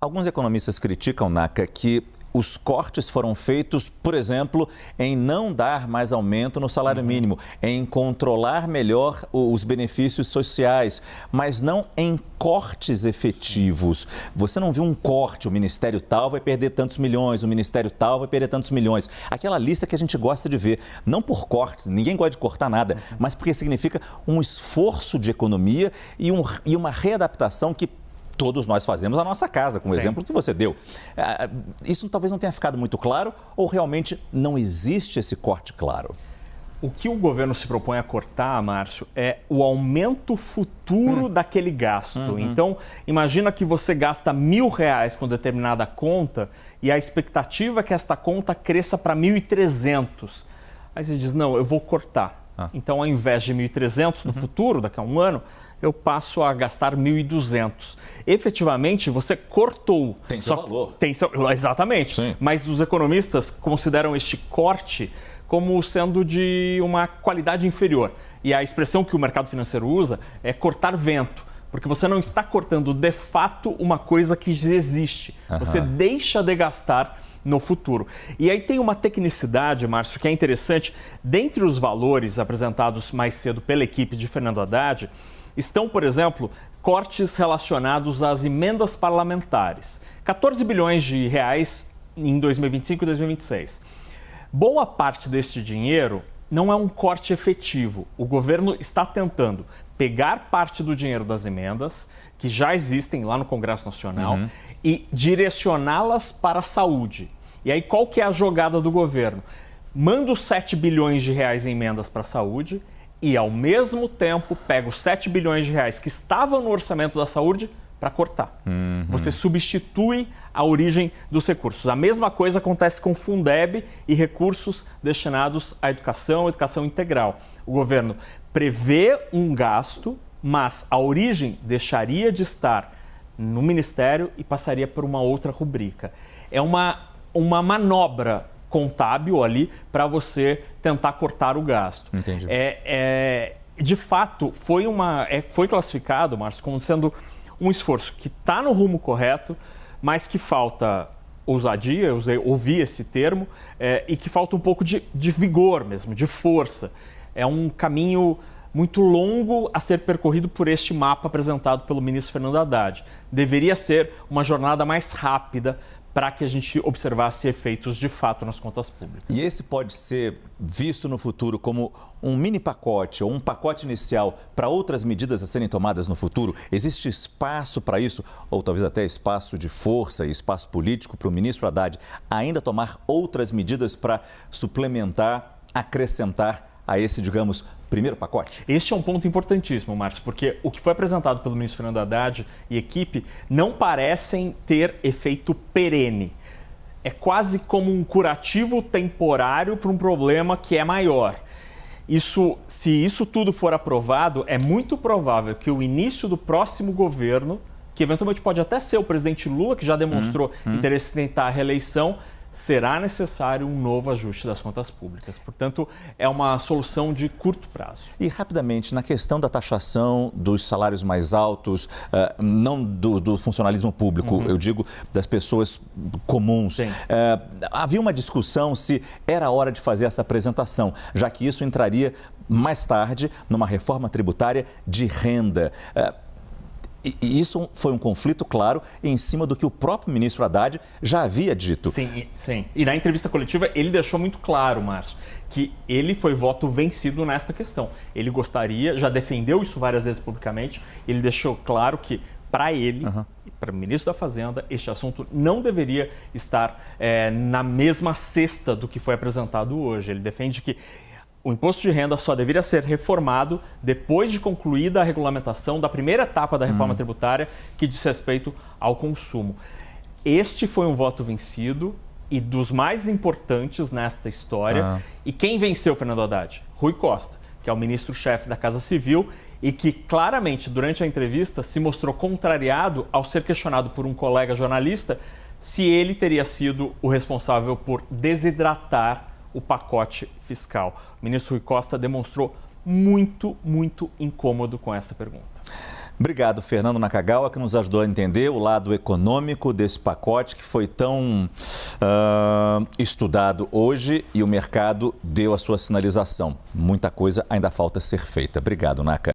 Alguns economistas criticam, Naka, que os cortes foram feitos, por exemplo, em não dar mais aumento no salário mínimo, em controlar melhor os benefícios sociais, mas não em cortes efetivos. Você não viu um corte, o ministério tal vai perder tantos milhões, o ministério tal vai perder tantos milhões. Aquela lista que a gente gosta de ver, não por cortes, ninguém gosta de cortar nada, mas porque significa um esforço de economia e uma readaptação que todos nós fazemos na nossa casa, com o exemplo que você deu. Isso talvez não tenha ficado muito claro ou realmente não existe esse corte claro? O que o governo se propõe a cortar, Márcio, é o aumento futuro daquele gasto. Então, imagina que você gasta R$1.000 com determinada conta e a expectativa é que esta conta cresça para 1.300. Aí você diz, não, eu vou cortar. Então, ao invés de 1.300 no futuro, daqui a um ano, eu passo a gastar 1.200. Efetivamente, você cortou. Tem seu valor. Exatamente. Sim. Mas os economistas consideram este corte como sendo de uma qualidade inferior. E a expressão que o mercado financeiro usa é cortar vento. Porque você não está cortando, de fato, uma coisa que já existe. Você deixa de gastar no futuro. E aí tem uma tecnicidade, Márcio, que é interessante. Dentre os valores apresentados mais cedo pela equipe de Fernando Haddad, estão, por exemplo, cortes relacionados às emendas parlamentares. 14 bilhões de reais em 2025 e 2026. Boa parte deste dinheiro não é um corte efetivo. O governo está tentando pegar parte do dinheiro das emendas, que já existem lá no Congresso Nacional, e direcioná-las para a saúde. E aí, qual que é a jogada do governo? Manda os 7 bilhões de reais em emendas para a saúde e, ao mesmo tempo, pega os 7 bilhões de reais que estavam no orçamento da saúde para cortar. Você substitui a origem dos recursos. A mesma coisa acontece com o Fundeb e recursos destinados à educação integral. O governo prevê um gasto, mas a origem deixaria de estar no Ministério e passaria por uma outra rubrica. É uma manobra contábil ali para você tentar cortar o gasto. Entendi. De fato, foi classificado, Márcio, como sendo um esforço que está no rumo correto, mas que falta ousadia, eu ouvi esse termo, e que falta um pouco de vigor mesmo, de força. É um caminho muito longo a ser percorrido por este mapa apresentado pelo ministro Fernando Haddad. Deveria ser uma jornada mais rápida para que a gente observasse efeitos de fato nas contas públicas. E esse pode ser visto no futuro como um mini pacote ou um pacote inicial para outras medidas a serem tomadas no futuro? Existe espaço para isso, ou talvez até espaço de força e espaço político para o ministro Haddad ainda tomar outras medidas para suplementar, acrescentar a esse, digamos, primeiro pacote? Este é um ponto importantíssimo, Márcio, porque o que foi apresentado pelo ministro Fernando Haddad e equipe não parecem ter efeito perene. É quase como um curativo temporário para um problema que é maior. Se isso tudo for aprovado, é muito provável que o início do próximo governo, que eventualmente pode até ser o presidente Lula, que já demonstrou interesse em tentar a reeleição, será necessário um novo ajuste das contas públicas. Portanto, é uma solução de curto prazo. E, rapidamente, na questão da taxação dos salários mais altos, não do funcionalismo público, eu digo das pessoas comuns. Havia uma discussão se era hora de fazer essa apresentação, já que isso entraria mais tarde numa reforma tributária de renda. E isso foi um conflito, claro, em cima do que o próprio ministro Haddad já havia dito. Sim. E na entrevista coletiva ele deixou muito claro, Márcio, que ele foi voto vencido nesta questão. Ele gostaria, já defendeu isso várias vezes publicamente, ele deixou claro que, para ele, para o ministro da Fazenda, este assunto não deveria estar na mesma cesta do que foi apresentado hoje. Ele defende que o imposto de renda só deveria ser reformado depois de concluída a regulamentação da primeira etapa da reforma tributária, que diz respeito ao consumo. Este foi um voto vencido e dos mais importantes nesta história. E quem venceu, Fernando Haddad? Rui Costa, que é o ministro-chefe da Casa Civil e que claramente, durante a entrevista, se mostrou contrariado ao ser questionado por um colega jornalista se ele teria sido o responsável por desidratar o pacote fiscal. O ministro Rui Costa demonstrou muito incômodo com esta pergunta. Obrigado, Fernando Nakagawa, que nos ajudou a entender o lado econômico desse pacote que foi tão estudado hoje e o mercado deu a sua sinalização. Muita coisa ainda falta ser feita. Obrigado, Naka.